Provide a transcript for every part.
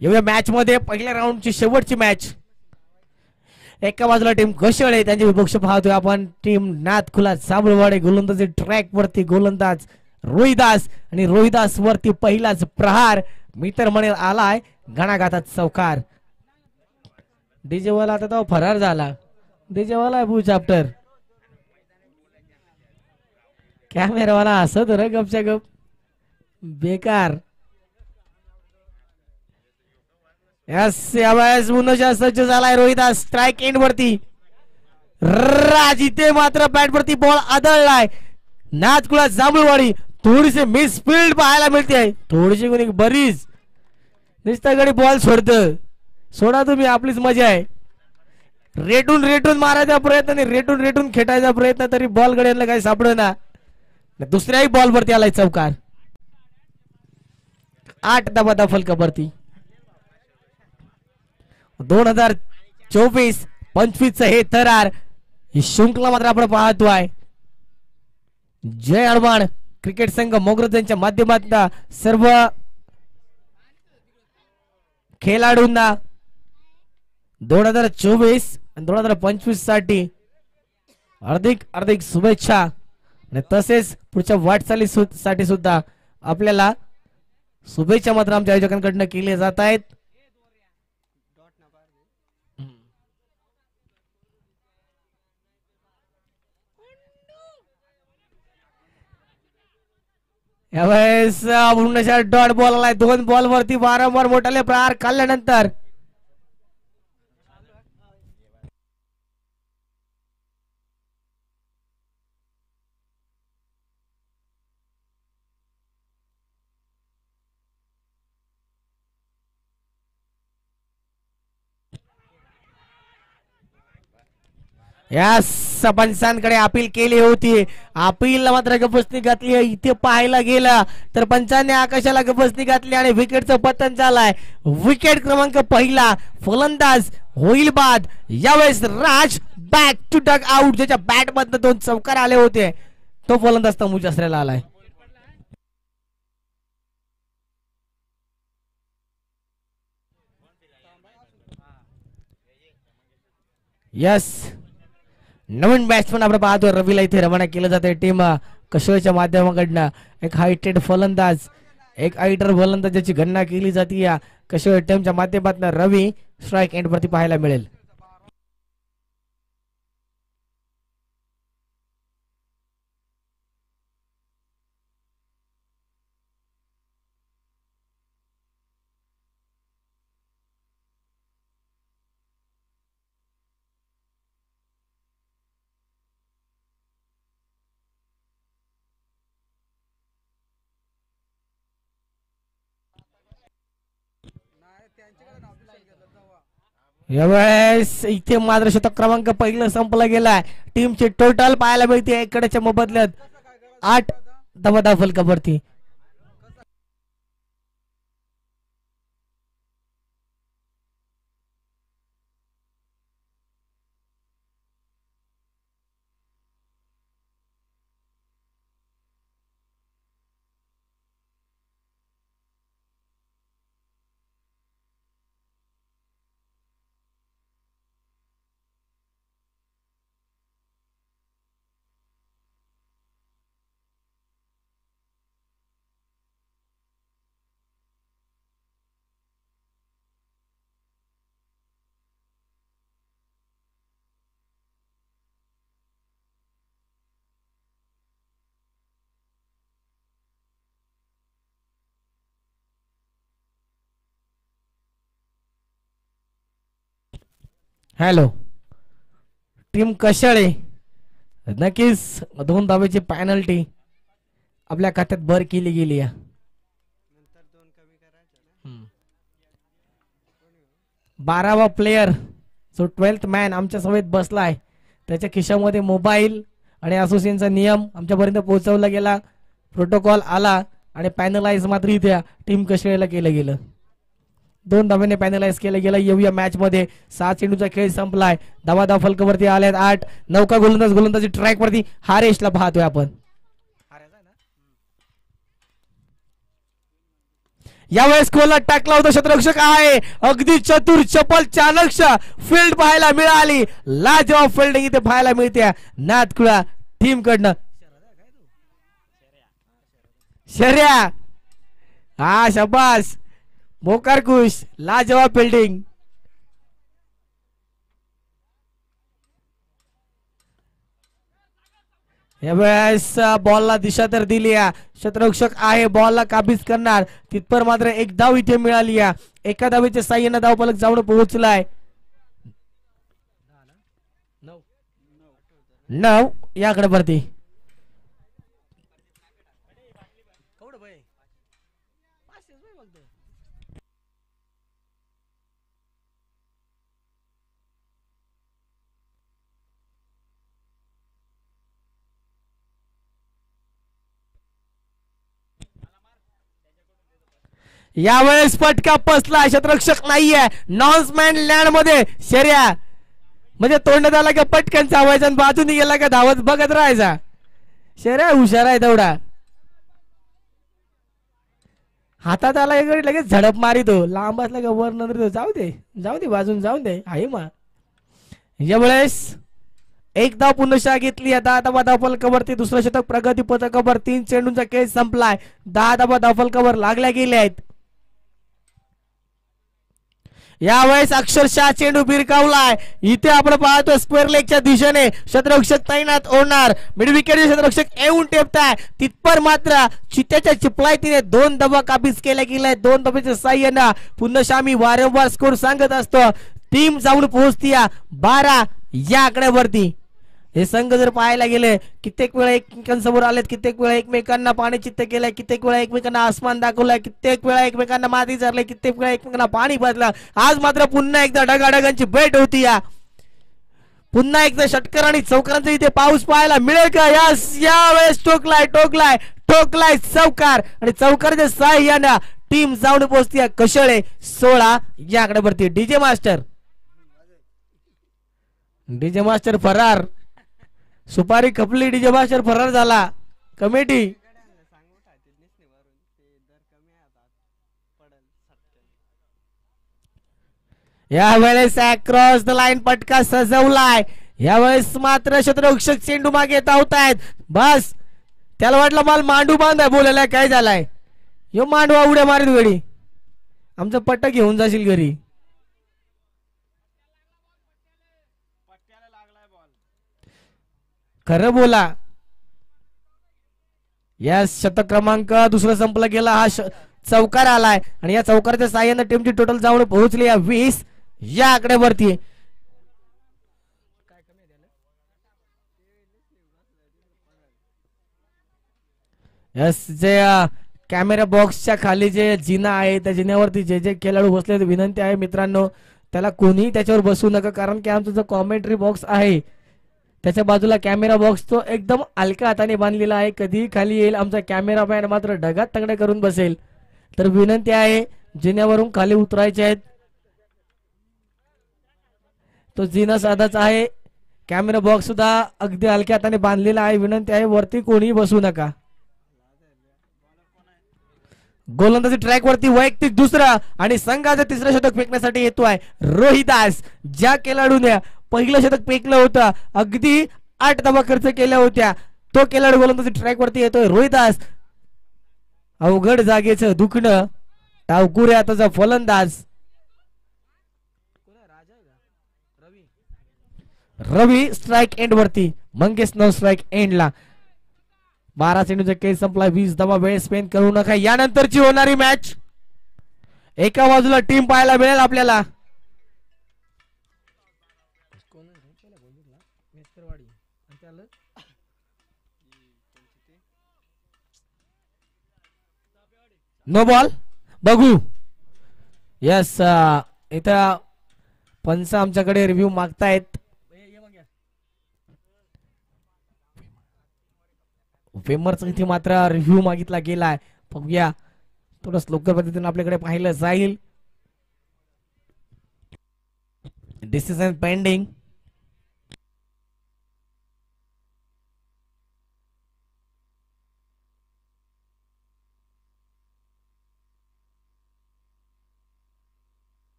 एवढ्या मॅच मध्ये पहिल्या राऊंडची शेवटची मॅच. एका बाजूला टीम कशळ आहे, त्यांचे विपक्ष पाहतोय आपण. टीम नाथखुला जांभूळवाडी गोलंदाजी ट्रॅक वरती गोलंदाज रोहिदास आणि रोहिदास वरती पहिलाच प्रहार. मित्र म्हणेल आलाय घणाघातात चौकार. डीजे वाला आता तो फरार झाला. डीजे वाला भू चॅप्टर कॅमेरावाला हसत रे गपच्या गप बेकार. सज्ज झालाय रोहिदास स्ट्राईक एंड वरती. राज इथे मात्र बॅट वरती बॉल आदळलाय. नाथकुळा जांभूळवाडी थोडीशी मिसफिल्ड पाहायला मिळते. थोडीशी कोणी बरीच नुसता गडी बॉल सोडत. सोडा तुम्ही, आपलीच मजा आहे. रेटून रेटून मारायचा प्रयत्न नाही, रेटून रेटून खेटायचा प्रयत्न, तरी बॉल गड्यांना काही सापड ना. दुसऱ्याही बॉल वरती आलाय चौकार. 8 धावा फलकावरती. 2024-25 हे थरार ही शृंखला मात्र आपण पाहतोय. जय हनुमान क्रिकेट संघ मोग्रज यांच्या माध्यमातून सर्व खेळाडूंना 2024 आणि 2025 साठी हार्दिक शुभेच्छा. आणि तसेच पुढच्या वाटचालीसाठी सुद्धा आपल्याला शुभेच्छा मात्र आमच्या आयोजकांकडून केले जात आहेत. यावेळेस डॉट बॉल आलाय. 2 बॉल वरती वारंवार मोठाले प्रहार खाल्ल्यानंतर या पंचांकडे अपील केली होती. अपील मात्र गपसनी घातली. इथे पाहायला गेला तर पंचांनी आकाशाला गपसनी घातली आणि विकेटचं पतन झालाय. विकेट क्रमांक पहिला फलंदाज होईल बाद. यावेळेस राज बॅक टू डग आउट. ज्याच्या बॅट मधनं 2 चौकार आले होते तो फलंदाज तंबूच्या आश्रयाला आलाय. यस, नवीन बॅट्समन आपण पाहतो रवीला इथे रवाना केलं जाते. टीम कशोच्या माध्यमाकडनं एक हायटेड फलंदाज, एक हायटर फलंदाजाची गणना केली जाते. या कशो टीमच्या माध्यमातून रवी स्ट्राईक एंड वरती पाहायला मिळेल. यावेळेस इथे मात्र शतक क्रमांक पहिलं संपला गेलाय. टीमचे टोटल पाहायला मिळते एकड्याच्या मोबदल्यात 8 धावा फलकावरती. हॅलो, टीम कशाळे नक्कीच 2 धावेची पेनल्टी आपल्या खात्यात भर केली गेली आहे. 12वा प्लेयर जो 12th मॅन आमच्या सवेत बसलाय त्याच्या खिशामध्ये मोबाईल आणि असोसिएशनचा नियम आमच्यापर्यंत पोहोचवला गेला. प्रोटोकॉल आला आणि पॅनलाइज मात्र इथे टीम कशाळेला केलं गेलं. 2 धावेने पॅनलाइज केलं गेलं. येऊया मॅच मध्ये 7 चेंडूचा खेळ संपलाय. धावा फलकावरती आल्यात 8. नौका गोलंदाजी ट्रॅक वरती हारेशला पाहतोय आपण. यावेळेस खोला टाकला होता क्षेत्ररक्षक आहे, अगदी चतुर चपल चाणक्य फील्ड पाहायला मिळाली. लाजवाब फिल्डिंग इथे पाहायला मिळते नाथकुळा टीम कडनं. शर्या हा शाबास, मोकार खुश, लाजवाब फिल्डिंग. यावेळेस बॉलला दिशा तर दिली आहे, क्षेत्ररक्षक आहे बॉलला काबीज करणार. तिथपर मात्र एक धाव इथे मिळाली आहे. एका धावेच्या साह्याने धावफलक जाऊन पोहोचलाय 9 याकडे वरती. यावेळेस फटका बसला, क्षेत्ररक्षक नाहीये नॉन्समॅन लँड मध्ये. शर्या म्हणजे तोंडात आला का पटकन चावायचा आणि बाजूने गेला का धावत बघत राहायचा. शर्या हुशार आहे तेवढा, हातात आला एक लगेच झडप मारितो, लांब असला का वर नंतर जाऊ दे जाऊ दे बाजून जाऊ दे आहे मा. यावेळेस एक धाव पुन्हा घेतली आहे. 10 धावा धावफलकावरती, दुसरं शतक प्रगती पथकावर. 3 चेंडूंचा खेळ संपलाय, 10 धावा धावफलकावर लागल्या गेल्या आहेत. यावेळेस अक्षरशः चेंडू भिरकावलाय. इथे आपण पाहतो स्क्वेअर लेगच्या दिशेने क्षेत्ररक्षक तैनात होणार. मिड विकेटचे क्षेत्ररक्षक येऊन टेपताय. तिथपर मात्र चित्त्याच्या चिपळाईतीने 2 धावा काबीज केल्या गेल्या. 2 धाब्याच्या साह्यानं पुन्हा मी वारंवार स्कोर सांगत असतो. टीम जाऊन पोहोचती 12 या आकड्यावरती. हे संघ जर पाहायला गेले कित्येक वेळा एकमेकांसमोर आलेत, कित्येक वेळा एकमेकांना पाणी चित्त केलंय, कित्येक वेळा एकमेकांना आसमान दाखवलाय, कित्येक वेळा एकमेकांना माती चारले, कित्येक वेळा एकमेकांना पाणी पाजलं. आज मात्र पुन्हा एकदा ढगाढगांची भेट होती. पुन्हा एकदा षटकर आणि चौकारांचा इथे पाऊस पाहायला मिळेल का? यावेळेस टोकलाय टोकलाय टोकलाय चौकार आणि चौकाराच्या साह्यानं टीम जाऊन पोहोचती कशळे 16 या आकड्यावरती. डीजे मास्टर फरार, सुपारी खपली, डीजे मास्टर फरार झाला. कमिटी यावेळेस क्रॉस द लाईन पटका सजवलाय. यावेळेस मात्र क्षेत्ररक्षक चेंडू मागे धावतायत. बस त्याला वाटलं मला मांडू बांधाय, बोलायला काय झालाय यो मांडवा उड्या मारीत वेळी आमचं पट्ट घेऊन जाशील घरी. खरं बोला. या शतक क्रमांक दुसरा संपला गेला. हा चौकार आलाय आणि या चौकाराच्या साह्याने टीमची टोटल जाऊन पोहोचली 20 या आकड्यावरती. यस, जे कॅमेरा बॉक्सच्या खाली जे जिना आहे त्या जिन्यावरती जे जे खेळाडू बसले, विनंती आहे मित्रांनो त्याला कोणीही त्याच्यावर बसू नका, कारण की आमचा जो कॉमेंट्री बॉक्स आहे त्याच्या बाजूला कॅमेरा बॉक्स तो एकदम हलक्या हाताने बांधलेला आहे. कधी खाली येईल आमचा कॅमेरामॅन मात्र ढगात तंगडे करून बसेल. तर विनंती आहे जिन्यावरून खाली उतरायचे आहेत. तो जिना साधाच आहे. कॅमेरा बॉक्स सुद्धा अगदी हलक्या हाताने बांधलेला आहे. विनंती आहे वरती कोणीही बसू नका. गोलंदाजी ट्रॅक वरती वैयक्तिक दुसरा आणि संघाचं तिसरं शतक फेकण्यासाठी येतोय रोहिदास. ज्या खेळाडूने पहिलं शतक फेकलं होतं, अगदी 8 धावा खर्च केल्या होत्या, तो खेळाडू गोलंदाजी ट्रॅक वरती येतोय रोहिदास. अवघड जागेचं दुखणं टावकुरे आताचा फलंदाज रवी स्ट्राइक एंड वरती, मंगेश नो स्ट्राइक एंडला. 12 चेंडूचा खेळ संपला. 20 धावा वेळ स्पेंड करू नका. यानंतरची होणारी मॅच एका बाजूला टीम पाहायला मिळेल आपल्याला. नो बॉल बघू. यस, इथं पंच आमच्याकडे रिव्ह्यू मागतायत. फेमरचा इथे मात्र रिव्ह्यू मागितला गेलाय. बघूया थोडं स्लोकर पद्धतीने आपल्याकडे पाहिलं जाईल. Decision pending.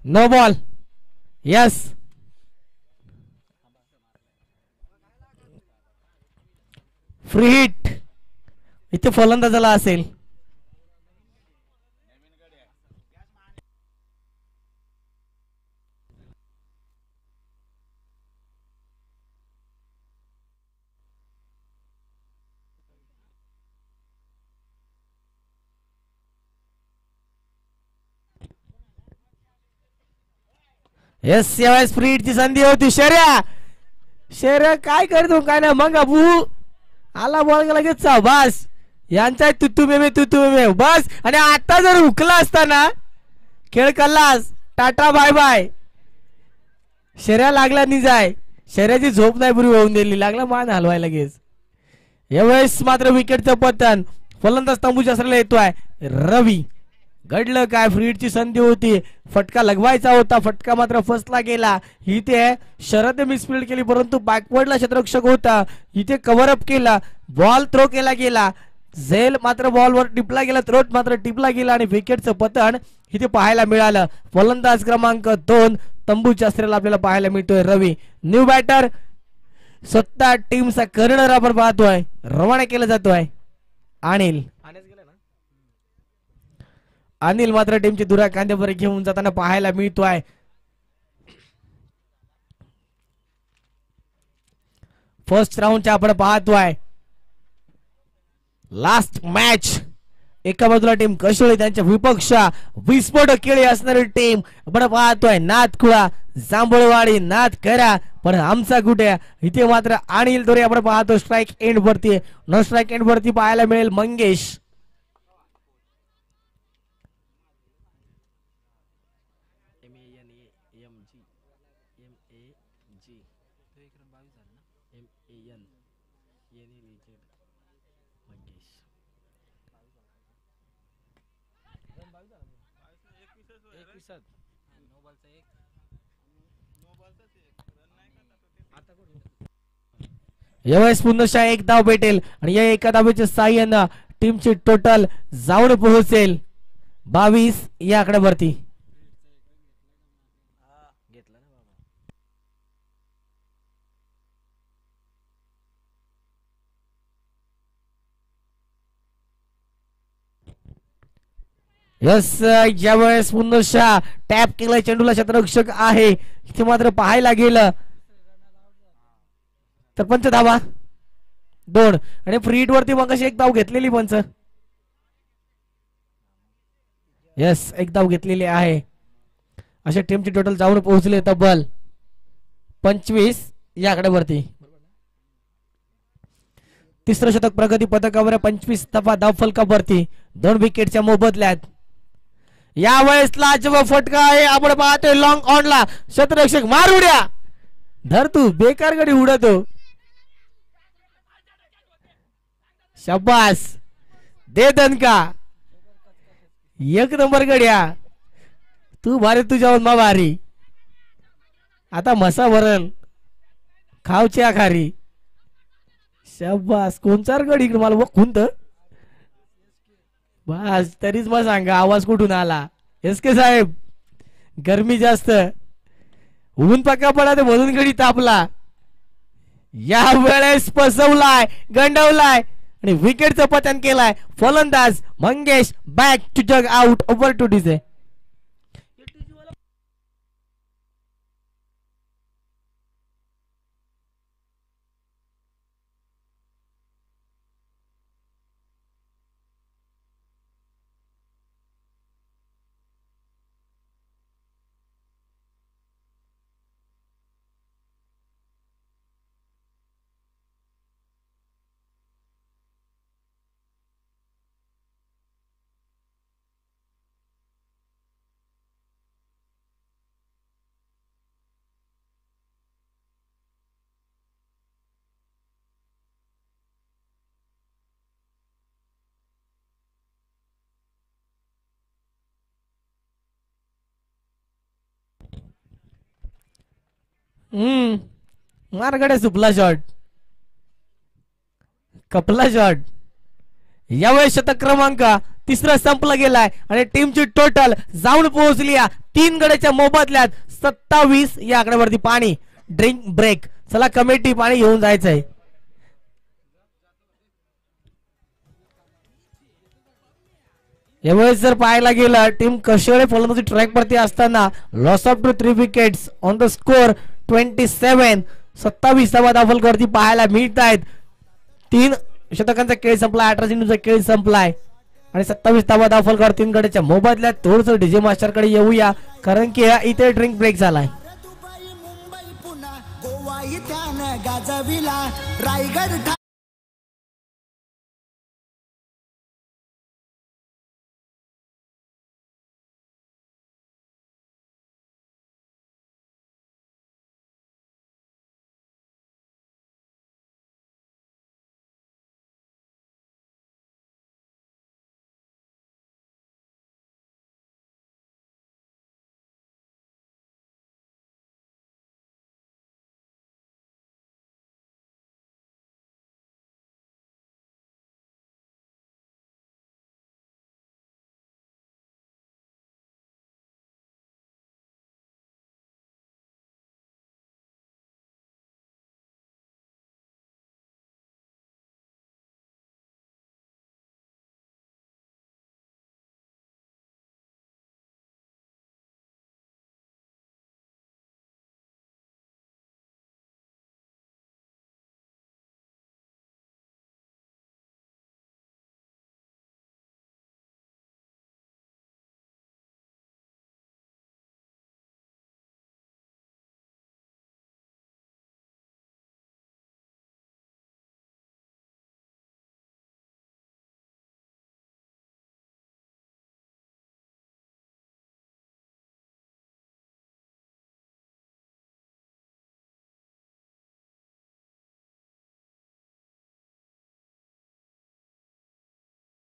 No ball. Yes, free hit. इथे फलंदाजाला असेल. येस, यावेळेस फ्री हिटची संधी होती. शर्या शर्या काय करतो काय ना. मग अबू आला बॉल लगेच बस. यांचा तुतू मेमे बस. आणि आता जर हुकला असताना खेळ कल्लास. Tata bye bye. शर्या लागला निजाय. शर्याची झोप नाही पूर्वी होऊन दिली. लागला मान हलवाय लगेच. यावेळेस मात्र विकेटचं पतन. फलंदाज तंबूच्या असलेला येतोय रवी. घडलं काय, फ्री हिटची संधी होती. फटका लगवायचा होता. फटका मात्र फसला गेला. इथे शरद मिसफिल्ड केली परंतु बॅकवर्डला क्षेत्ररक्षक होता. इथे कव्हर अप केला. बॉल थ्रो केला गेला. झेल मात्र बॉलवर टिपला गेला. थ्रोट मात्र टिपला गेला आणि विकेटचं पतन इथे पाहायला मिळालं. फलंदाज क्रमांक 2 तंबूच्या अस्त्राला आपल्याला पाहायला मिळतोय रवी. न्यू बॅटर स्वतः टीमचा कर्णर आपण पाहतोय. रवाना केला जातोय अनिल. अनिल मात्र टीमची दुरा खांद्यावर घेऊन जाताना पाहायला मिळतोय. फर्स्ट राऊंडच्या आपण पाहतोय लास्ट मॅच. एका बाजूला टीम कशोळी त्यांच्या विपक्ष विस्फोटक खेळी असणारी टीम आपण पाहतोय नाथखुळा जांभूळवाडी. नाथ करा पण आमचा कुठे. इथे मात्र अनिल दोरे आपण पाहतो स्ट्राईक एंड वरती. नो स्ट्राईक एंड वरती पाहायला मिळेल मंगेश. यावेळेस पुन्हा एक धाव भेटेल आणि या एका धावेच्या साह्यानं टीमची टोटल जाऊन पोहोचेल 22 या आकड्यावरती. यस, यावेळेस पुन्हा टॅप केलाय चेंडूला. क्षेत्ररक्षक आहे इथे मात्र पाहायला गेलं तर पंच धावा 2 आणि फ्री हिट वरती मग एक धाव घेतलेली पंच. यस, एक धाव घेतलेली आहे. अशा टीमची टोटल जाऊन पोहोचले तब्बल 25 या आकड्यावरती. तिसरं शतक प्रगती पथकावर 25 धाव फलकावरती 2 विकेटच्या मोबदल्यात. यावेळेस लाजवाब फटका आहे आपण पाहतोय लॉंग ऑनला. क्षेत्ररक्षक मारुड्या धर तू बेकार गडी उडतो. शाबास, दे दणका. एक नंबर गड्या तू भारी. तुझ्यावर मा भारी. आता मसा भरल खावच्या खारी. शाबास, कोणचार गडी इकडे मला कोणत बस. तरीच मग सांगा आवाज कुठून आला. एस के साहेब गरमी जास्त ऊन पक्का पडा ते म्हणून गडी तापला. या वेळेस फसवलाय गंडवलाय आणि विकेटचं पतन केलाय फलंदाज Mangesh. Back to dugout over to DJ. Margade सुपला शॉट कपला शॉट. यावेळेस शतक क्रमांक तिसरा संपला गेलाय आणि टीमची टोटल जाऊन पोहोचली 3 गड्याच्या मोबदल्यात 27 या आकड्यावरती पाणी. Drink break. चला कमिटी पाणी घेऊन जायचंय. यावेळेस जर पाहायला गेलं टीम कशेळे फलंदाजी ट्रॅक वरती असताना loss of 3 wickets on the score 27. 27 धावा फलकावरती पाहायला मिळत आहेत. 3 शतकांचा खेळ संपला. 18 चेंडूचा खेळ संपलाय आणि 27 धावा फलकावर 3 गड्याच्या मोबदल्यात. थोडंसं डीजे मास्टर कडे येऊया कारण की इथे ड्रिंक ब्रेक झालाय. रायगड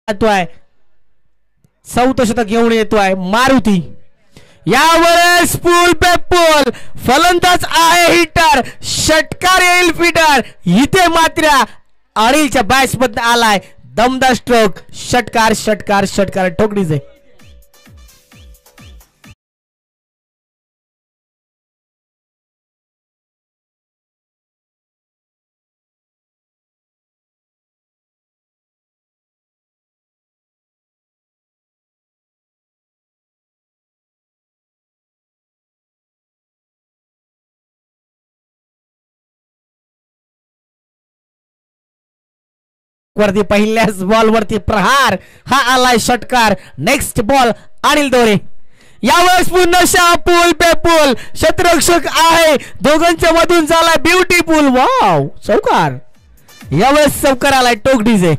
येतोय. 4th शतक घेऊन येतोय मारुती. यावेळेस पूल पे पूल फलंदाज आहे हिटर. षटकार येईल फिटर. इथे मात्र अनिलच्या बॅट्स मध्ये आलाय दमदार स्ट्रोक. षटकार षटकार षटकार ठोकडीचे. वरती पहिल्याच बॉल वरती प्रहार. हा आलाय षटकार. नेक्स्ट बॉल अनिल दोरे. यावेळेस पुन्हा पूल पे पूल शतरक्षक आहे. दोघांच्या मधून झाला ब्युटीफुल. वाव चौकार. यावेळेस चौकार आलाय टोकडीचे.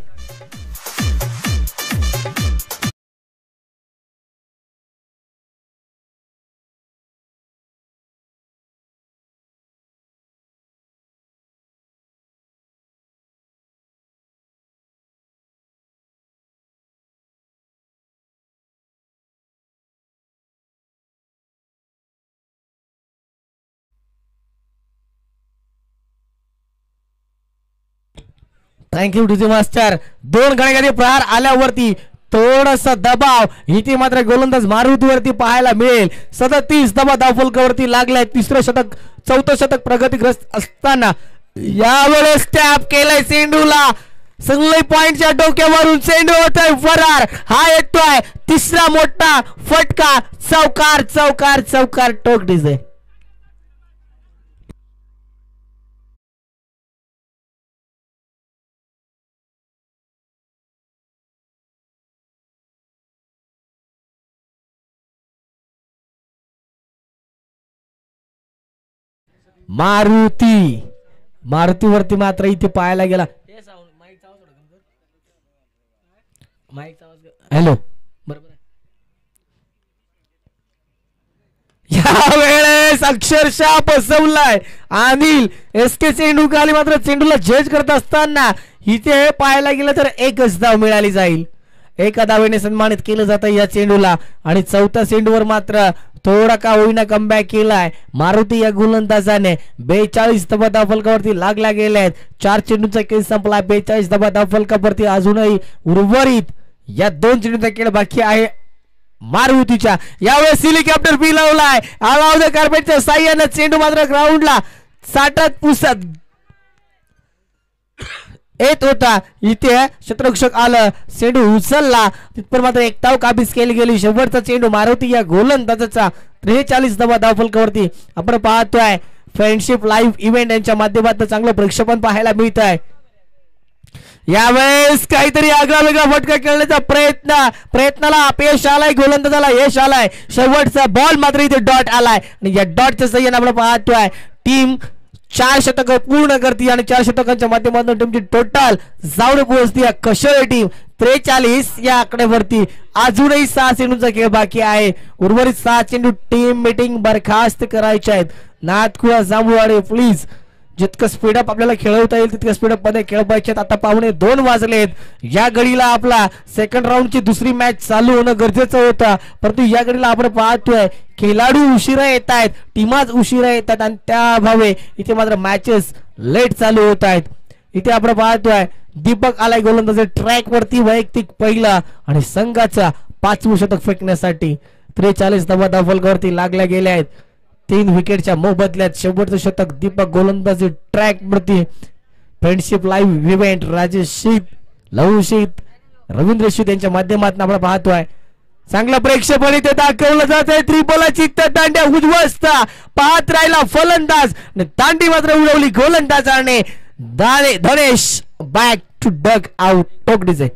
Thank you DJ master. 2 गड्यामध्ये प्रहार आल्यावरती थोडासा दबाव इथे मात्र गोलंदाज मारुतीवरती पाहायला मिळेल. 37 धावा धावफलकावरती लागलाय. 3रं शतक 4थं शतक प्रगतीग्रस्त असताना यावेळेस टॅप केलाय चेंडूला. संगली पॉइंटच्या डोक्यावरून चेंडू होतोय फरार. हा येतोय 3रा मोठा फटका. चौकार चौकार चौकार टोकडीचे. मारुती. मारुतीवरती मात्र इथे पाहायला गेला. हॅलो बरोबर. यावेळेस अक्षरशः बसवलाय अनिल. एसके चेंडू खाली मात्र चेंडूला जज करत असताना इथे पाहायला गेलं तर 1च धाव मिळाली जाईल. 1 धावेने सन्मानित केलं जातं या चेंडूला. आणि 4थ्या चेंडूवर मात्र थोडा का होईना कमबॅक केलाय मारुती या गोलंदाजाने. 42 धावा धावफलकावरती लागल्या गेल्या आहेत. 4 चेंडूचा खेळ संपला. 42 धावा धावफलकावरती अजूनही उर्वरित या 2 चेंडूचा खेळ बाकी आहे मारुतीच्या. यावेळेस हेलिकॉप्टर बी लावलाय अलाव द कार्पेटच्या साह्याने चेंडू मात्र ग्राउंडला साठत पुसत येत होता. इथे क्षेत्ररक्षक आलं, चेंडू उचलला, तिथपर मात्र एक धाव काबीज केली गेली. शेवटचा चेंडू मारुती या गोलंदाजाचा 43 धावा धावफलकावरती. आपण पाहतोय फ्रेंडशिप लाईव्ह इव्हेंट यांच्या माध्यमातून चांगलं प्रक्षेपण पाहायला मिळत आहे. यावेळेस काहीतरी आगळा वेगळा फटका खेळण्याचा प्रयत्नाला अपयश आलाय, गोलंदाजाला यश आलाय. शेवटचा बॉल मात्र इथे डॉट आलाय आणि या डॉटच्या सहाय्याने आपण पाहतोय टीम 4 शतक पूर्ण करते आणि 4 शतकांच्या माध्यमातून टीमची टोटल जाऊन पोहोचते कशोरी टीम 43 या आकड्यावरती. अजूनही 6 चेंडूंचा खेळ बाकी आहे. उर्वरित 6 चेंडू टीम मीटिंग बरखास्त करायचे आहेत. नाथकुळा जांभूळवाडी प्लीज जितकं स्पीडअप आपल्याला खेळवता येईल तितकं स्पीडअप मध्ये खेळ पाहिजेत. आता 2:15 वाजलेत. या घडीला आपला सेकंड राऊंडची दुसरी मॅच चालू होणं गरजेचं होतं, परंतु या घडीला आपण पाहतोय खेळाडू उशिरा येत आहेत, टीमाच उशिरा येतात आणि त्या अभावे इथे मात्र मॅचेस लेट चालू होत आहेत. इथे आपण पाहतोय दीपक आलाय गोलंदाज ट्रॅक वरती वैयक्तिक पहिला आणि संघाचा 5वं शतक फेकण्यासाठी. 43 धावा धावफलकावरती लागल्या गेल्या आहेत. 3 विकेटच्या मोबदल्यात शेवटचं शतक दीपक गोलंदाजी ट्रॅक वरती. फ्रेंडशिप लाईव्ह इव्हेंट राजेश शीत, लहू शीत, रवींद्र शीत यांच्या माध्यमातून आपण पाहतोय चांगलं प्रेक्षेपण इथे दाखवलं जात आहे. त्रिबोलाची दांड्या उद्ध्वस्त पाहत राहिला फलंदाज, दांडी मात्र उडवली गोलंदाजाने. Dhanesh back to dugout टोकडीचे.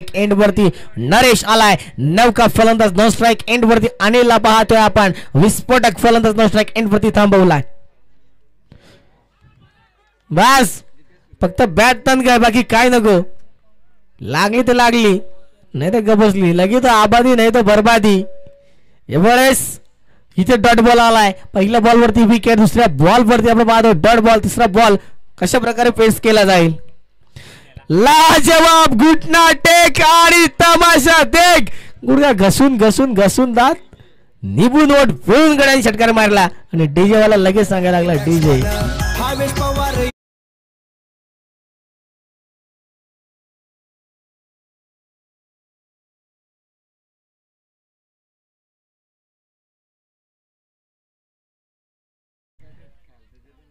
एंड वरती नरेश आलाय, नौका फलंदाज नो स्ट्राइक एंड वरती अनिलला पाहतोय आपण. विस्फोटक फलंदाज नो स्ट्राइक एंड वरती थांबवलाय. बस फक्त बॅट तन काय, बाकी काय नको. लागली तर लागली, नाही तर गबसली. लगी तर आबादी नाही तर बरबादी. एवढेच इथे डॉट बॉल आलाय. पहिल्या बॉल वरती विकेट, दुसऱ्या बॉल वरती आपण पाहतो डॉट बॉल. तिसरा बॉल कशा प्रकारे फेस केला जाईल. लाजवाब घुटना टेक आणि तमाशा देख. गुडघा घसून घसून घसून दात निबून ओट पिळून गड्याने षटकार मारला आणि डीजे वाला लगेच सांगायला लागला डीजे.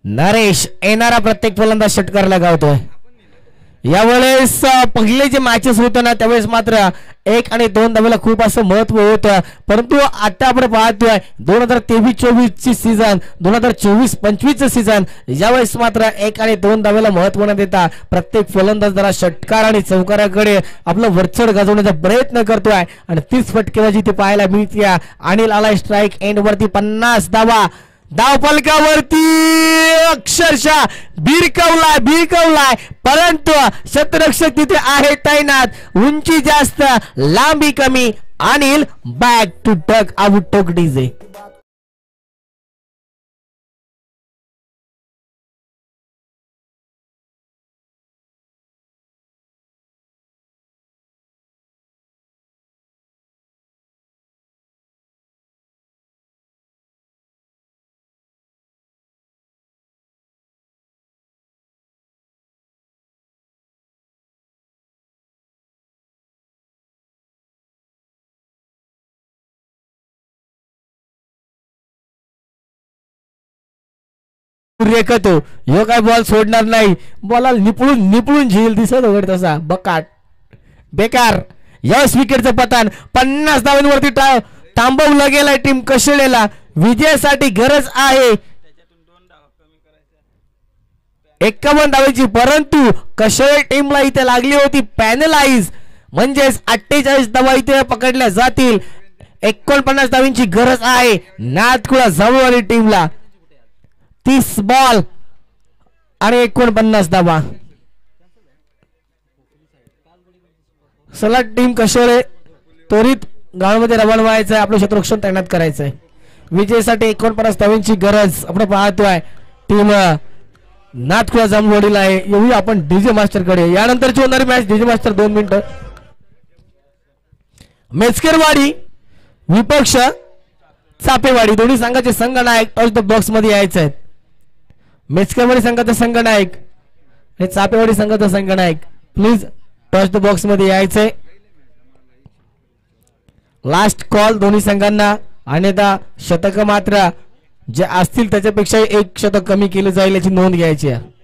नरेश येणारा प्रत्येक फलंदाज षटकार लगावतोय. यावेळेस पहिले जे मॅचेस होते ना त्यावेळेस मात्र 1 आणि 2 धावेला खूप असं महत्व होतं, परंतु आता आपण पाहतोय 2023-24 ची सीझन, 2024-25 सीझन, यावेळेस मात्र 1 आणि 2 धावेला महत्व न देता प्रत्येक फलंदाज जरा षटकार आणि चौकाराकडे आपलं वरचढ गाजवण्याचा प्रयत्न करतोय आणि 30 फटकेबाजी ते पाहायला मिळते. अनिल आलाय स्ट्राइक एंड वरती 50 धावा धावफलकावरती. अक्षरशः भिरकवलाय, परंतु शतरक्षक तिथे आहे तैनात. उंची जास्त, लांबी कमी. Anil back to dugout टोकडीजे. रेखतो ह्यो काय बॉल सोडणार नाही. बॉलला निपळून झेल दिसत वगैरे तसा बकाट बेकार. यस विकेटचं पतन. 50 धावांवरती थांबवलं गेलाय टीम कशेळेला. विजयासाठी गरज आहे 51 धावांची, परंतु कशेळे टीमला इथे लागली होती पॅनलाइज, म्हणजेच 48 धावा इथे पकडल्या जातील. 49 धावांची गरज आहे नाथकुळा जांभूळवाडी टीमला. 30 बॉल आणि 49 धावा. सलाट टीम कशोरे त्वरित गावामध्ये रवाना व्हायचं आहे. आपलं क्षेत्ररक्षण तैनात करायचं आहे. विजयासाठी 49 धावांची गरज आपण पाहतोय. टीम नाथखोळा जांभवडीला आहे. येऊया आपण डीजे मास्टर कडे. यानंतरची होणारी मॅच डीजे मास्टर 2 मिनिटं. मेचकरवाडी विपक्ष चापेवाडी दोन्ही संघाचे संघनायक टच द बॉक्स मध्ये यायचे आहेत. मेचकरवाडी संघाचा संघनायक आणि चापेवाडी संघाचा संघनायक प्लीज टच द बॉक्स मध्ये यायचंय. लास्ट कॉल दोन्ही संघांना. अन्यथा शतक मात्र जे असतील त्याच्यापेक्षा 1 शतक कमी केले जाईल याची नोंद घ्यायची आहे.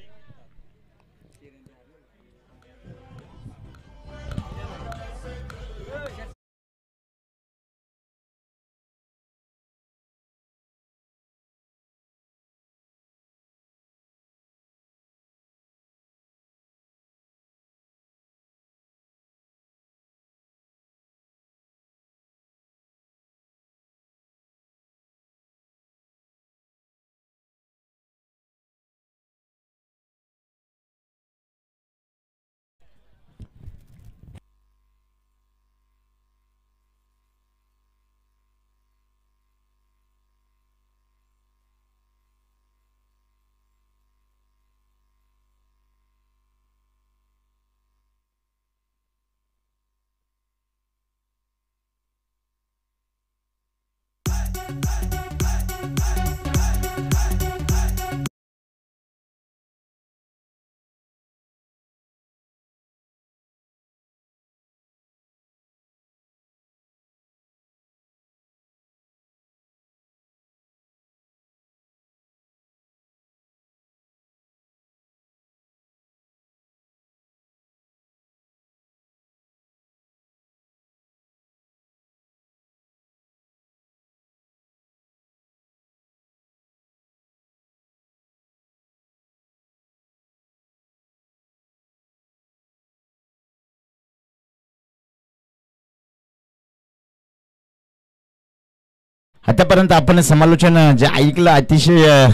आतापर्यंत आपण समालोचन जे ऐकलं अतिशय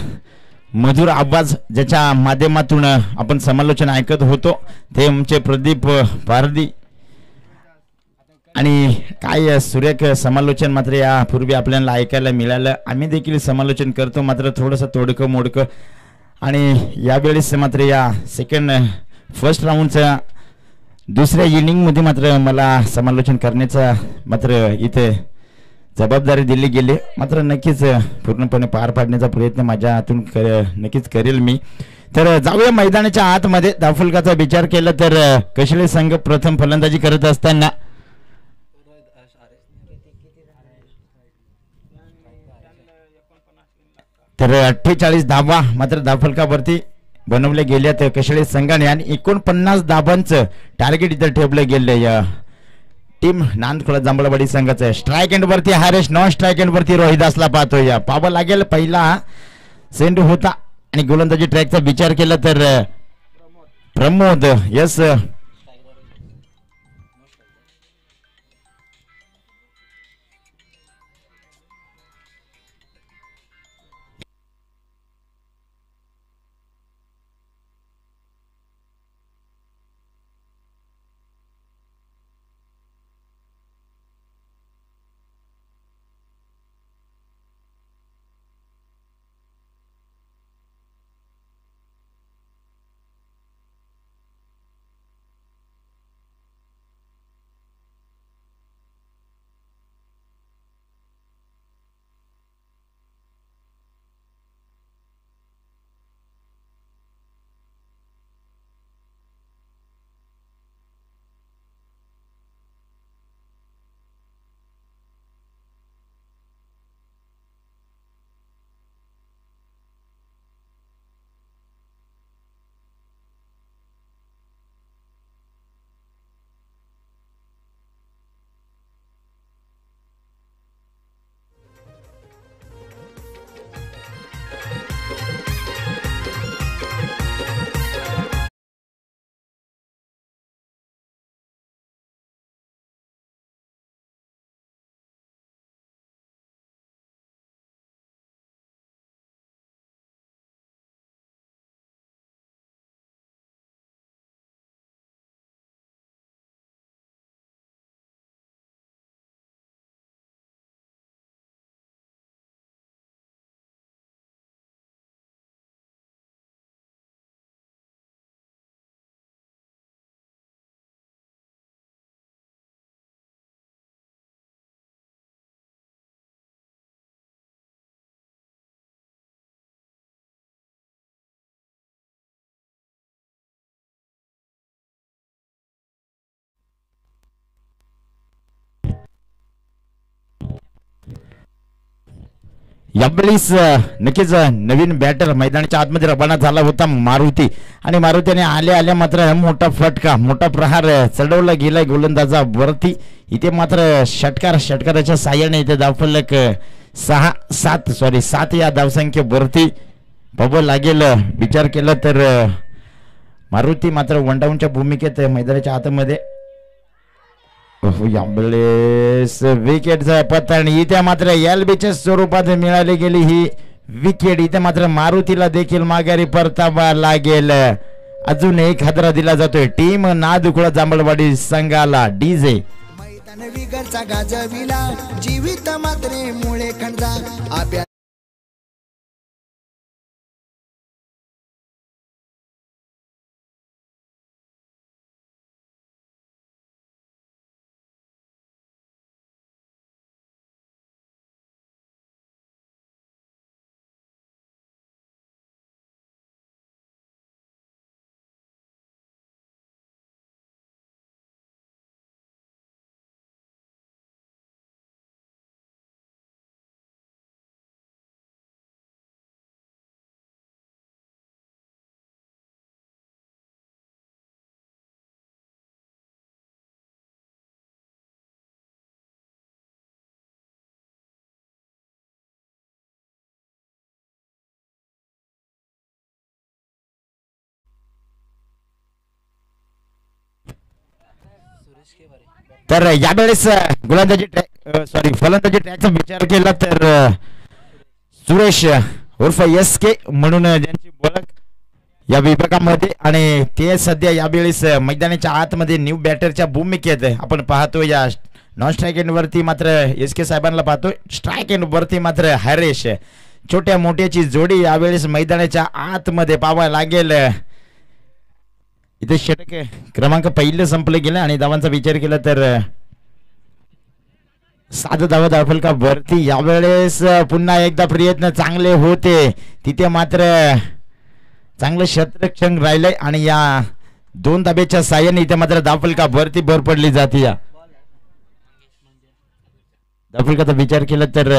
मधुर आवाज ज्याच्या माध्यमातून आपण समालोचन ऐकत होतो ते आमचे प्रदीप पारदी आणि काय सुरेख समालोचन मात्र यापूर्वी आपल्याला ऐकायला मिळालं. आम्ही देखील समालोचन करतो मात्र थोडंसं तोडकं मोडकं आणि यावेळेस मात्र या फर्स्ट राऊंडच्या दुसऱ्या इनिंगमध्ये मात्र मला समालोचन करण्याचा मात्र इथे जबाबदारी दिली गेली. मात्र नक्कीच पूर्णपणे पार पाडण्याचा प्रयत्न माझ्या हातून नक्कीच करेल मी. तर जाऊया मैदानाच्या आतमध्ये. धावफलकाचा विचार केला तर कशेळे संघ प्रथम फलंदाजी करत असताना तर 48 धावा मात्र धावफलकावरती बनवल्या गेल्या तर कशेळे संघाने आणि 49 धावांचं टार्गेट इथं ठेवलं गेलं टीम नांदखोळा जांभळवाडी संघाचं. स्ट्राइक एंड वरती हरेश, नॉन स्ट्राइक एंड वरती रोहिदासला पाहतोय. पाहावं लागेल पहिला सेंड होता आणि गोलंदाजी ट्रॅकचा विचार केला तर प्रमोद यस यावेळीस नक्कीच नवीन बॅटर मैदानाच्या आतमध्ये रवाना झाला होता मारुती आणि मारुतीने आल्या आल्या मात्र मोठा फटका मोठा प्रहार चढवला गेलाय गोलंदाजा वरती. इथे मात्र षटकाराच्या साह्याने इथे धावफलक 7 या धावसंख्ये वरती बाबा लागेल. विचार केला तर मारुती मात्र वनडाऊनच्या भूमिकेत मैदानाच्या आतमध्ये यावेळेस विकेटचा पतन इथे मात्र एलबीच्या स्वरूपात मिळाली गेली ही विकेट. इथे मात्र मारुतीला देखील माघारी परतावा लागेल. अजून एक हादरा दिला जातोय टीम नादुकुळा जांभळवाडी संघाला. डीजे मैदान विगरचा गाजविला जीवित मात्रे मुळे खंडा आप्या तर यावेळेस फलंदाजी ट्रॅकचा विचार केला तर सुरेश उर्फ SK म्हणून ज्यांची ओळख या विभागामध्ये आणि ते सध्या यावेळेस मैदानाच्या आतमध्ये न्यू बॅटरच्या भूमिकेत आपण पाहतो. या नॉन स्ट्राईक एंड वरती मात्र SK साहेबांना पाहतोय. स्ट्राईक एंड वरती मात्र हरेश छोट्या मोठ्याची जोडी यावेळेस मैदानाच्या आतमध्ये पाहावा लागेल. इथे षटक क्रमांक पहिले संपले गेले आणि धावांचा विचार केला तर 7 धावा धावफलका वरती. यावेळेस पुन्हा एकदा प्रयत्न चांगले होते तिथे मात्र चांगलं क्षेत्ररक्षण राहिलंय आणि या 2 धाब्याच्या साह्याने इथे मात्र धावफलका वरती भर पडली जाते. या धावफलकाचा विचार केला तर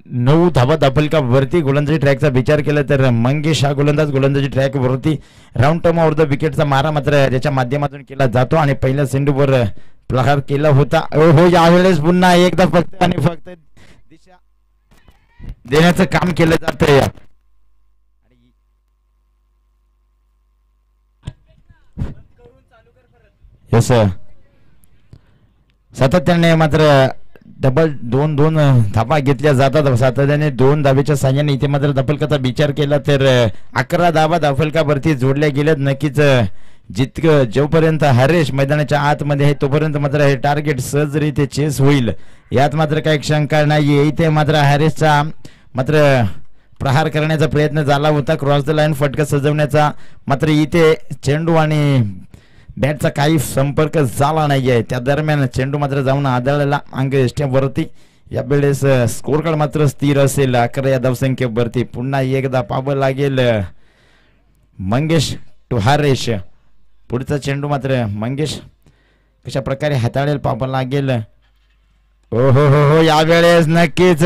9 धावा धावफलका वरती. गोलंदाजी ट्रॅकचा विचार केला तर मंगेश हा गोलंदाजी ट्रॅक वरती. राऊंड टर्म ऑफ द विकेटचा मारा मात्र ज्याच्या माध्यमातून केला जातो आणि पहिल्या चेंडूवर प्रहार केला होता. हो यावेळेस पुन्हा एकदा फक्त आणि फक्त दिशा देण्याचं काम केलं जातंय. यस सातत्याने मात्र डबल 2 धाबा घेतल्या जातात. सातत्याने 2 धाबेच्या साह्याने इथे मात्र धावफलकाचा विचार केला तर 11 धाबा धावफलकावरती जोडल्या गेल्यात. नक्कीच जितकं जोपर्यंत हरेश मैदानाच्या आतमध्ये आहे तोपर्यंत मात्र हे टार्गेट सहजरित्या चेस होईल यात मात्र काही शंका नाही. इथे मात्र हरेशचा मात्र प्रहार करण्याचा प्रयत्न झाला होता. क्रॉस द लाईन फटका सजवण्याचा मात्र इथे चेंडू आणि बॅटचा काही संपर्क झाला नाहीये. त्या दरम्यान चेंडू मात्र जाऊन आदळला अंग वरती. यावेळेस स्कोर कार्ड मात्र स्थिर असेल 11 या धावसंख्येवरती. पुन्हा एकदा पाहावं लागेल मंगेश टू हरेश. पुढचा चेंडू मात्र मंगेश कशा प्रकारे हाताळेल पाहावं लागेल. हो हो हो हो यावेळेस नक्कीच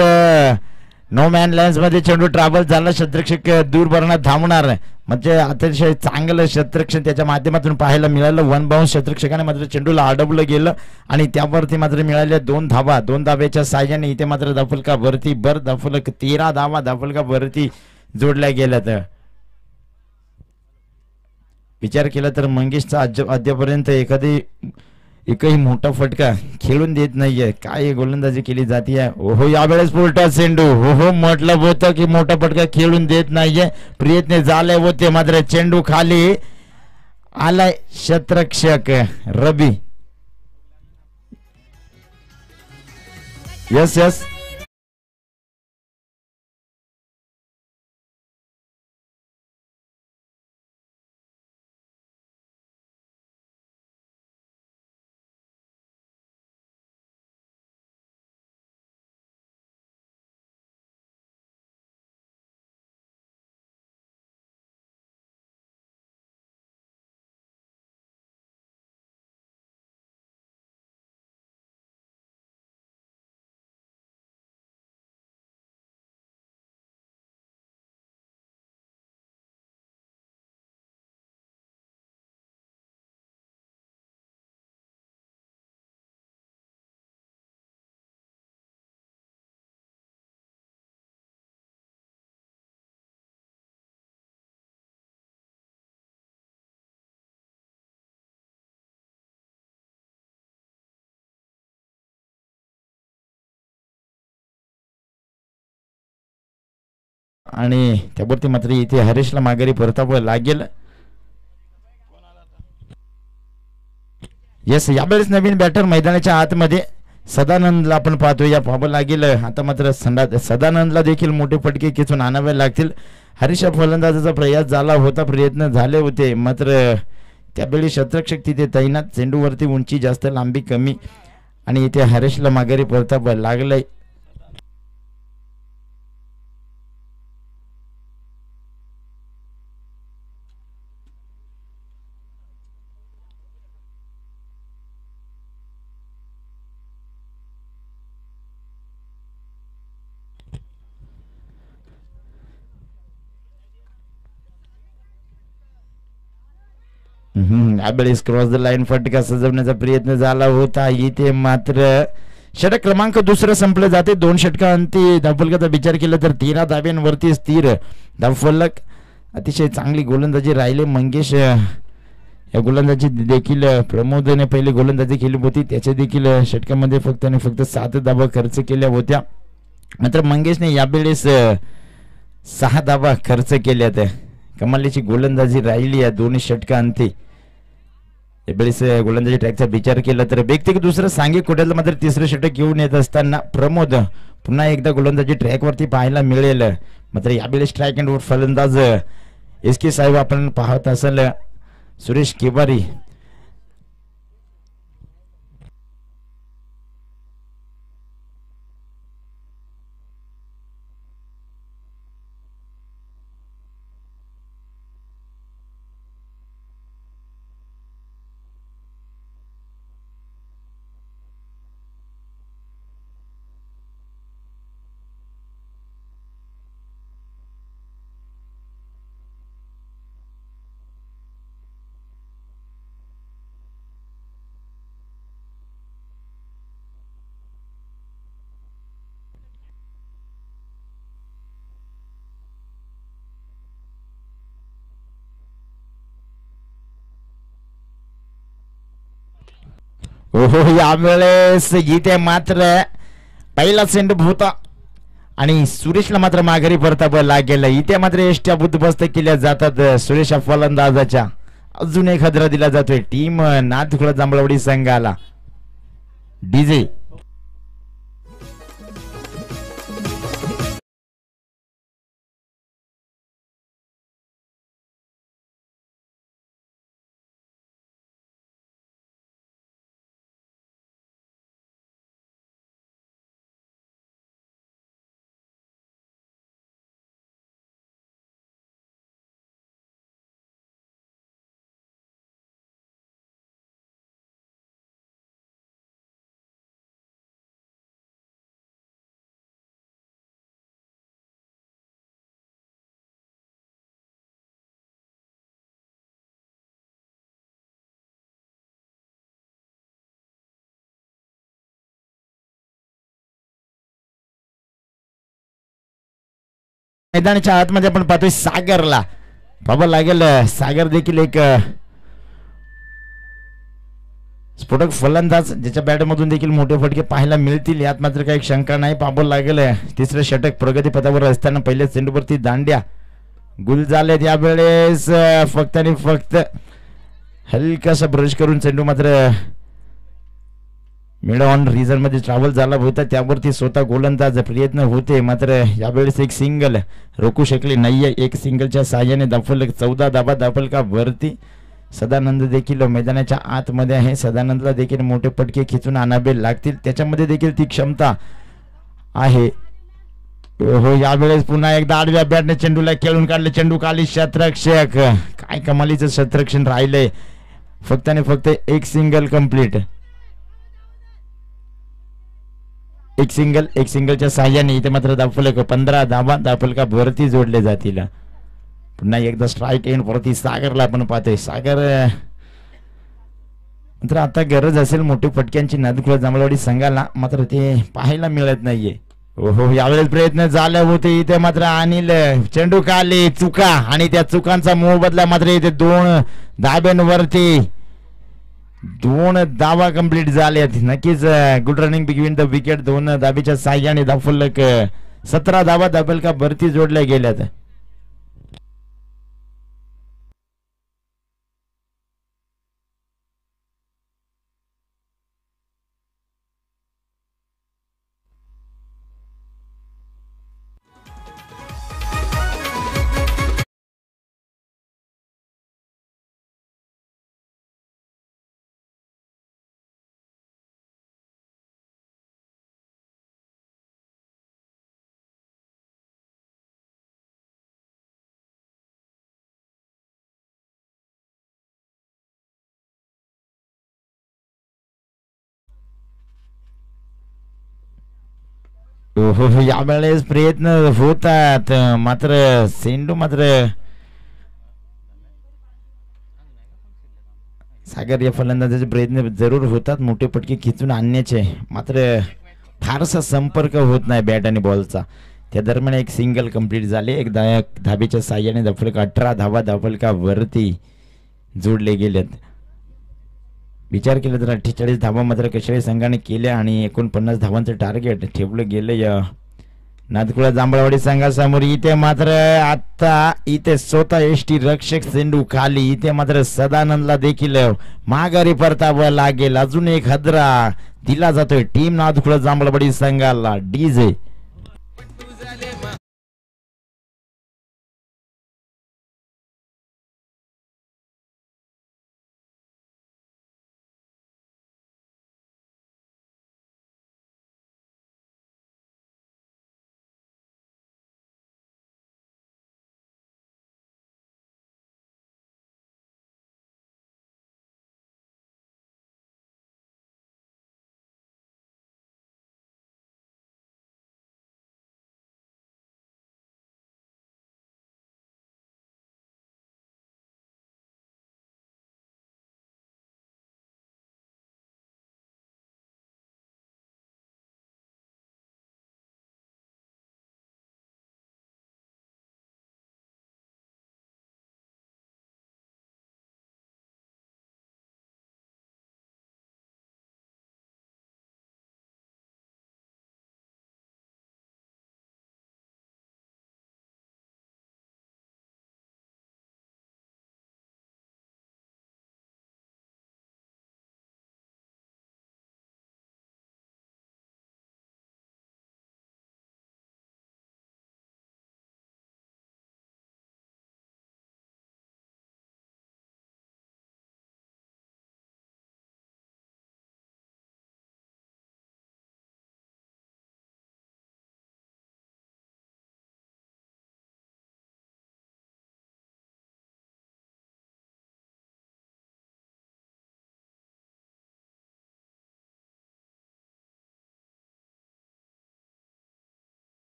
नो मॅन लँड मध्ये चेंडू ट्रॅव्हल झाला. क्षेत्ररक्षक दूर भरणार थांबणार म्हणजे अतिशय चांगलं क्षेत्ररक्षण त्याच्या माध्यमातून पाहायला मिळालं. 1 बाउन्स क्षेत्ररक्षकाने मात्र चेंडूला अडवलं गेलं आणि त्यावरती मात्र मिळाल्या 2 धावा. 2 धाब्याच्या साह्याने इथे मात्र धावफलका वरती भर धावफलक 13 धावा धावफलका वरती जोडल्या गेल्यात. विचार केला तर मंगेशचा अद्यापर्यंत एकही मोठा फटका खेळून देत नाहीये. काय गोलंदाजी केली जाते. ओहो यावेळेस पुलटा चेंडू. हो म्हटलं होतं की मोठा फटका खेळून देत नाहीये. प्रयत्न झाले होते मात्र चेंडू खाली आलाय. क्षेत्ररक्षक रबी. यस आणि त्यावरती मात्र इथे हरेशला माघारी परतावं लागेल. येस, यावेळेस नवीन बॅटर मैदानाच्या आतमध्ये सदानंदला आपण पाहतो या पाहावं लागेल. आता मात्र सदानंदला देखील मोठे फटके खेचून आणावे लागतील. हरीशा फलंदाजाचा प्रयास झाला होता, प्रयत्न झाले होते, मात्र त्यावेळी शतरक्षक तिथे तैनात. चेंडूवरती उंची जास्त, लांबी कमी आणि इथे हरीशला माघारी परतावं लागलंय. यावेळेस क्रॉस द लाईन फटका सजवण्याचा प्रयत्न झाला होता. इथे मात्र षटक क्रमांक दुसरं संपलं जाते. 2 षटकांती धावफलकाचा विचार केला तर 13 धाब्यांवरती स्थिर धावफलक. अतिशय चांगली गोलंदाजी राहिले मंगेश. या गोलंदाजी देखील प्रमोदने पहिले गोलंदाजी केली होती, त्याच्या देखील षटकामध्ये फक्त आणि फक्त 7 धावा खर्च केल्या होत्या. मात्र मंगेशने यावेळेस 6 धावा खर्च केल्यात. कमालीची गोलंदाजी राहिली या दोन्ही षटकांती. यावेळेस गोलंदाजी ट्रॅकचा विचार केला तर व्यक्तिगत दुसरं सांघिक कोट्याला मात्र तिसरं षटक घेऊन येत असताना प्रमोद पुन्हा एकदा गोलंदाजी ट्रॅकवरती पाहायला मिळेल. मात्र यावेळेस स्ट्राईक अँड आउट फलंदाज SK साहेब आपण पाहत असाल सुरेश केवारी. ओहो, यावेळेस इथे मात्र पहिला चेंडू होता आणि सुरेशला मात्र माघारी परतावं लागेल. इथे मात्र एष्ट्या बुद्धबस्त केल्या जातात सुरेश फलंदाजाच्या. अजून एक हदरा दिला जातोय टीम नाथखोळा जांभळवाडी संघाला. डीजे मैदानाच्या आतमध्ये आपण पाहतोय सागरला बाबा लागेल. सागर देखील एक स्फोटक फलंदाज ज्याच्या बॅटमधून देखील मोठे फटके पाहायला मिळतील यात मात्र काही शंका नाही. पाहावं लागेल. तिसरं षटक प्रगतीपथावर असताना पहिल्या चेंडूवरती दांड्या गुल झालेत. यावेळेस फक्त आणि फक्त हलकासा ब्रश करून चेंडू मात्र मिड ऑन रिझन मध्ये ट्रॅव्हल झाला होता, त्यावरती स्वतः गोलंदाज प्रयत्न होते. मात्र यावेळेस एक सिंगल रोखू शकले नाहीये. एक सिंगलच्या साहाय्याने धावफलक 14 धावा धावफलकावरती. सदानंद देखील मैदानाच्या आतमध्ये आहे. सदानंदला देखील मोठे फटके खिचून आणावे लागतील, त्याच्यामध्ये देखील ती क्षमता आहे. हो, यावेळेस पुन्हा एकदा आडव्या बॅटने चेंडूला खेळून काढले. चेंडू खाली शतरक्षक. काय कमालीचं शतरक्षण राहिलंय. फक्त आणि फक्त एक सिंगल कंप्लीट. एक सिंगलच्या साहाय्याने इथे मात्र धावफलक 15 धावा धावफलकावरती जोडले जातील. पुन्हा एकदा स्ट्राईक एंड वरती सागरला आपण पाहतोय. सागर मात्र आता गरज असेल मोठी फटक्यांची नादखोळा जांभळवाडी संघाला, मात्र ते पाहायला मिळत नाहीये. ओहो, यावेळेस प्रयत्न झाले होते. इथे मात्र अनिल चेंडू खाली चुका आणि त्या चुकांचा मोबदला मात्र इथे 2 धाब्यांवरती 2 धावा कंप्लीट झाल्यात. नक्कीच good running between the wicket. 2 धाबीच्या साह्याने धावफलक 17 धावा डबल का भरती जोडल्या गेल्यात. हो यावेळेस प्रयत्न होतात मात्र सेंडू मात्र सागर या फलंदाजाचे प्रयत्न जरूर होतात मोठे पटके खिचून आणण्याचे मात्र फारसा संपर्क होत नाही बॅट आणि बॉलचा. त्या दरम्यान एक सिंगल कंप्लीट झाले. एक धाबेच्या साह्याने दफलका 18 धावा दफलका वरती जोडले गेलेत. विचार केला तर 48 धावा मात्र कशाही संघाने केल्या आणि 49 धावांचं टार्गेट ठेवलं गेलं या नादकुळा जांभळवाडी संघासमोर. इथे मात्र आता इथे स्वतः एसटी रक्षक सेंडू खाली. इथे मात्र सदानंदला देखील माघारी परतावं लागेल. अजून एक हदरा दिला जातोय टीम नादकुळा जांभळवाडी संघाला. डीजे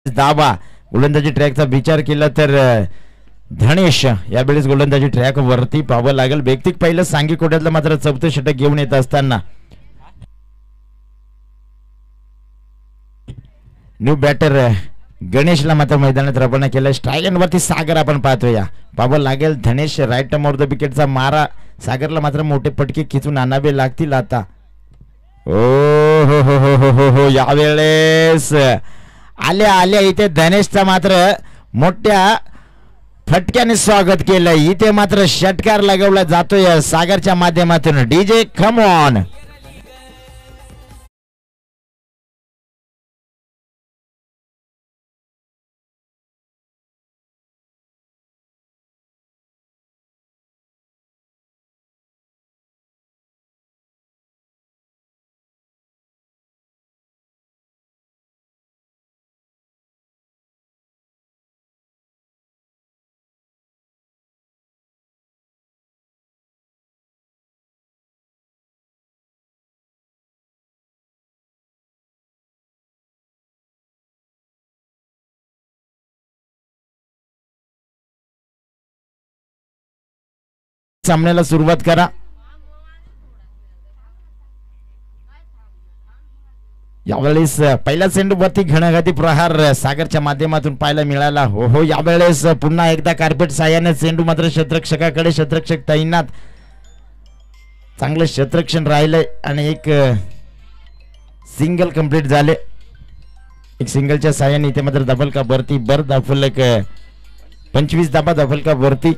दाबा गोलंदाजी ट्रॅकचा विचार केला तर धनेश यावेळेस गोलंदाजी ट्रॅक वरती पाहावं लागेल. वैयक्तिक पहिलं सांगी कोट्यातलं मात्र 4थं षटक घेऊन येत असताना न्यू बॅटर गणेशला मात्र मैदानात रवाना केलं. स्ट्राईक एंड वरती सागर आपण पाहतोया. पाहावं लागेल धनेश राईट टर्म ऑफ द विकेटचा मारा. सागरला मात्र मोठे पटके खिचून आणावे लागतील आता. ओ हो हो हो हो हो यावेळेस आल्या आल्या इथे धनेशचा मात्र मोठ्या फटक्याने स्वागत केलं. इथे मात्र षटकार लगवला जातोय सागरच्या माध्यमातून. DJ come on. सामन्याला सुरुवात करा. यावेळेस पहिला चेंडूवरती घणाघाती प्रहार सागरच्या माध्यमातून पाहायला मिळाला. हो हो, यावेळेस पुन्हा एकदा कार्पेट साह्याने चेंडू मात्र क्षेत्ररक्षकाकडे, क्षेत्ररक्षक तैनात, चांगलं क्षेत्ररक्षण राहिलंय आणि एक सिंगल कंप्लीट झाले. एक सिंगलच्या साह्याने इथे मात्र डबल का वरती, बर दाफलक 25 धाबा डबल का वरती.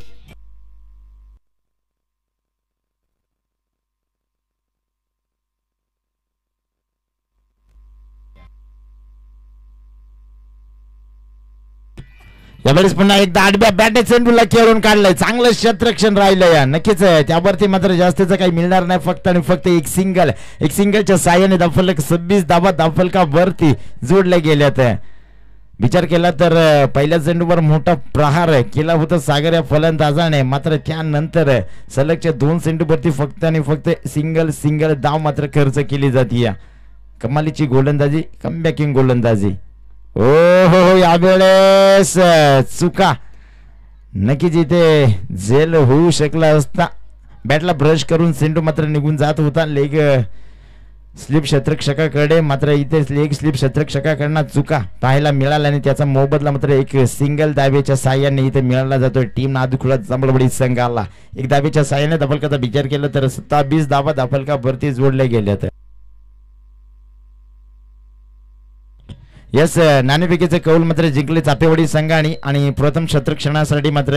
यावेळेस पुन्हा एकदा आडव्या बॅटे चेंडूला खेळून काढलंय, चांगलं क्षेत्ररक्षण राहिलं. या नक्कीच त्यावरती मात्र जास्तीचं काही मिळणार नाही, फक्त आणि फक्त एक सिंगलच्या साह्याने दाफलक 26 धाबा दाफलका वरती जोडले गेल्यात. विचार केला तर पहिल्या चेंडूवर मोठा प्रहार केला होता सागर या फलंदाजाने, मात्र त्यानंतर सलगच्या 2 चेंडूवरती फक्त आणि फक्त सिंगल धाव मात्र खर्च केली जाते. या कमालीची गोलंदाजी, कमबॅकिंग गोलंदाजी. ओ हो, यावेळेस चुका, नक्कीच इथे झेल होऊ शकला असता. बॅटला ब्रश करून चेंडू मात्र निघून जात होता लेग स्लिप क्षेत्ररक्षकाकडे, मात्र इथे लेग स्लिप क्षेत्ररक्षकाकडनं चुका पाहायला मिळाला आणि त्याचा मोबदला मात्र एक सिंगल दाब्याच्या साह्याने इथे मिळाला जातोय टीम नादुखुळा जांभळवाडी संघाला. एक दाब्याच्या साह्याने दाफलकाचा विचार केला तर 27 धाबा दाफलका वरती जोडले गेल्यात. यस, नाणेफेकीचे कौल मात्र जिंकले चापेवाडी संघाने आणि प्रथम क्षेत्ररक्षणासाठी मात्र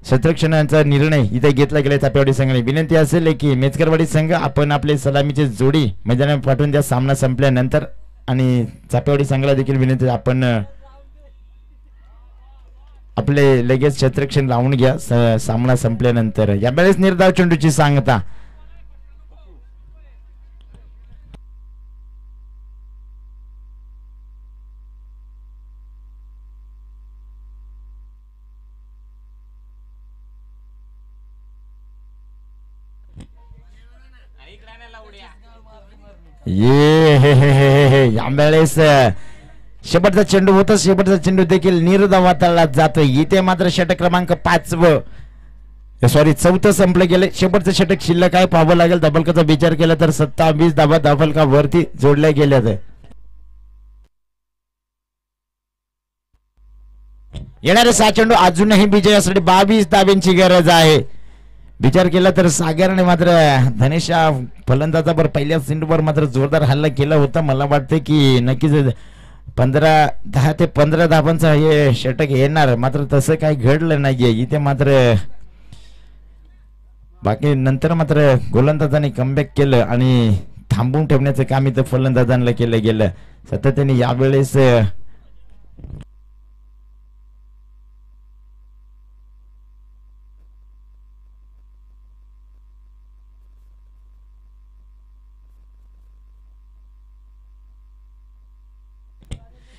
क्षेत्ररक्षणाचा निर्णय इथे घेतला गेला चापेवाडी संघाने. विनंती असेल की मेचकरवाडी संघ आपण आपले सलामीचे जोडी मैदानात पाठवून द्या सामना संपल्यानंतर, आणि चापेवाडी संघाला देखील विनंती आपण आपले लगेच क्षेत्ररक्षण लावून घ्या सामना संपल्यानंतर. यावेळेस निर्धाव चेंडूची सांगता. यावेळेस शेवटचा चेंडू होता, शेवटचा चेंडू देखील निर्धाव तळला जातोय. इथे मात्र षटक क्रमांक 4 संपलं गेले. शेवटचं षटक शिल्लक आहे, पाहावं लागेल. धबलकाचा विचार केला तर 27 धाबा धबलका वरती जोडल्या गेल्यात. येणारे 6 चेंडू अजूनही विजयासाठी 22 धाब्यांची गरज आहे. विचार केला तर सागरने मात्र धनेशा फलंदाजावर पहिल्या चेंडूवर मात्र जोरदार हल्ला केला होता. मला वाटतं की नक्कीच 10 ते 15 धाबांचा हे षटक येणार, मात्र तसं काही घडलं नाहीये इथे. मात्र बाकी नंतर मात्र गोलंदाजाने कमबॅक केलं आणि थांबवून ठेवण्याचं काम इथं फलंदाजांना केलं गेलं सातत्याने. यावेळेस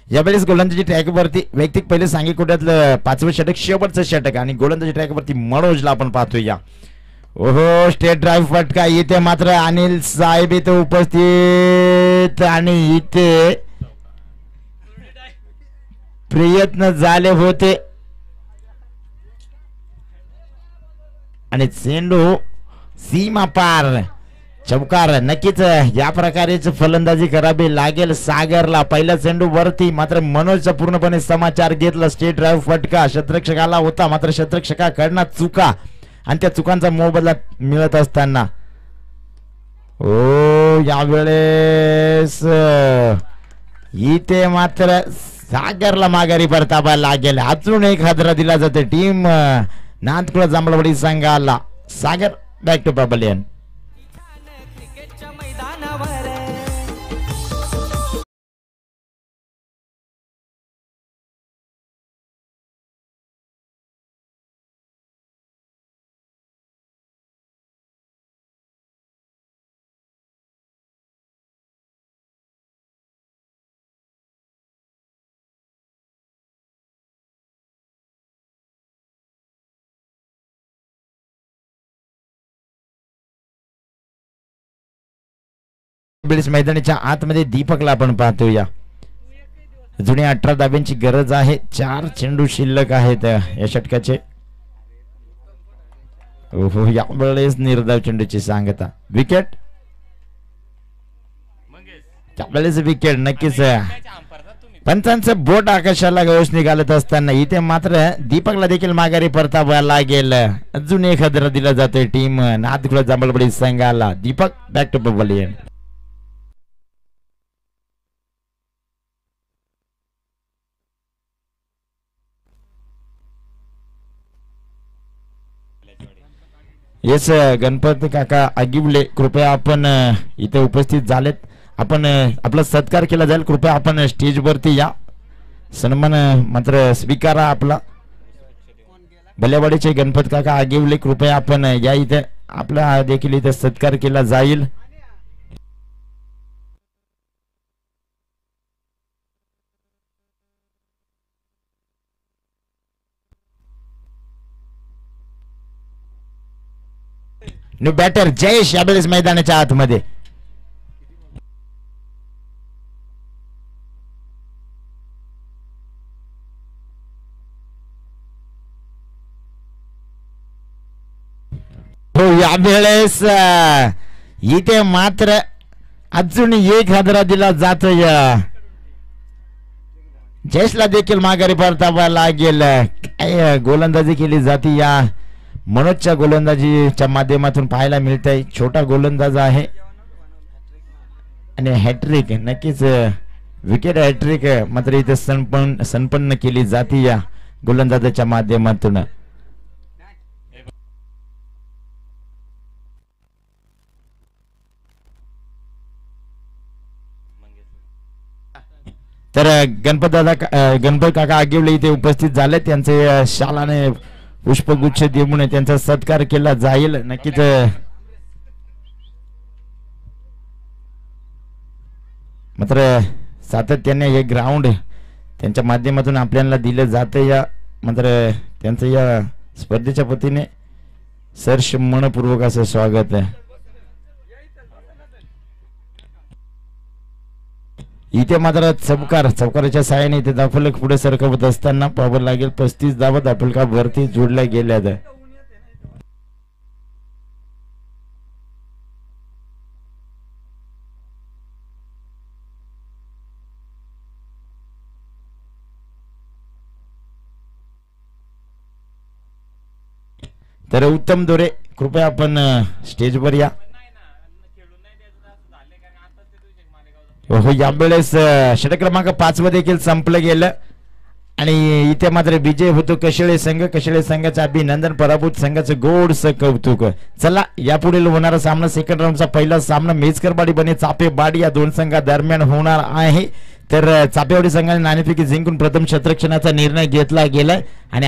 यावेळेस गोलंदाजी ट्रॅकवरती वैयक्तिक पहिले सांगी कोट्यातलं 5वं षटक, शेवटचं षटक, आणि गोलंदाजी ट्रॅकवरती मनोजला आपण पाहतोय. या ओहो, स्टेट ड्राईव्ह फटका. इथे मात्र अनिल साहेब इथे उपस्थित आणि इथे प्रयत्न झाले होते आणि चेंडू सीमा पार, चौकार. नक्कीच या प्रकारेच फलंदाजी करावी लागेल सागरला. पहिला चेंडू वरती, मात्र मनोजचा पूर्णपणे समाचार घेतला. स्टेट ड्राईव्ह फटका क्षेत्ररक्षकाला होता, मात्र क्षेत्ररक्षकाकडनं चुका आणि त्या चुकांचा मोबदला मिळत असताना ओ यावेळेस इथे मात्र सागरला माघारी परतावा लागेल. अजून एक हादरा दिला जाते टीम नांदकुळा जांभळवाडी संघाला. सागर बॅक टू पॅव्हलियन. मैदानाच्या आतमध्ये दीपकला आपण पाहतो. या जुन्या 18 धाब्यांची गरज आहे. 4 चेंडू शिल्लक आहेत या षटकाचे. ओहो, यावेळेस निर्धाव चेंडूची सांगता. विकेट त्यावेळेस विकेट नक्कीच पंचांचं बोट आकाशाला गवस निघालत असताना इथे मात्र दीपकला देखील माघारी परतावा लागेल. अजून एक हदरा दिला जातोय टीम नादखुळा जांभळवाडी संघाला. Deepak back to pavilion. Yes Ganpati काका आगिवले कृपया आपण इथे उपस्थित झालेत. आपण आपला सत्कार केला जाईल. कृपया आपण स्टेजवरती या. सन्मान मात्र स्वीकारा आपला. भलेवाडीचे गणपत काका आगिवले कृपया आपण या इथे. आपला देखील इथे सत्कार केला जाईल. न्यू बॅटर जयेश यावेळेस मैदानाच्या आतमध्ये. हो यावेळेस इथे मात्र अजून एक हादरा दिला जातोय. जयेशला देखील माघारी परतावा लागेल. काय गोलंदाजी केली जाते या मनोजच्या गोलंदाजीच्या माध्यमातून पाहायला मिळत आहे. छोटा गोलंदाज आहे आणि हॅट्रिक नक्कीच विकेट हॅट्रिक मात्र इथे संपन्न केली जाते या गोलंदाजाच्या माध्यमातून. तर गणपत काका आगिवले इथे उपस्थित झाले. त्यांचे शालाने पुष्पगुच्छ देऊन त्यांचा सत्कार केला जाईल. नक्कीच मात्र सातत्याने हे ग्राउंड त्यांच्या माध्यमातून आपल्याला दिलं जातं. या मात्र त्यांचं या स्पर्धेच्या वतीने सहर्ष मनपूर्वक असं स्वागत आहे. इथे मात्र चौकाराच्या साहाय्याने इथे दाफलक पुढे सरकवत असताना पाहावं लागेल. 35 धावा दाफलका वरती जोडल्या गेल्या. तर उत्तम दोरे कृपया आपण स्टेजवर या. हो यावेळेस षटक क्रमांक 5 मध्ये देखील संपलं गेलं आणि इथे मात्र विजय होतो कशेळे संघ. कशेळे संघाचं अभिनंदन. पराभूत संघाचं गोडसं कौतुक. चला यापुढील होणारा सामना सेकंड राऊंडचा पहिला सामना मेजकरवाडी बने चापेवाडी या दोन संघादरम्यान होणार आहे. तर चापेवाडी संघाने नाणेफेकी जिंकून प्रथम क्षेत्ररक्षणाचा निर्णय घेतला गेलाय आणि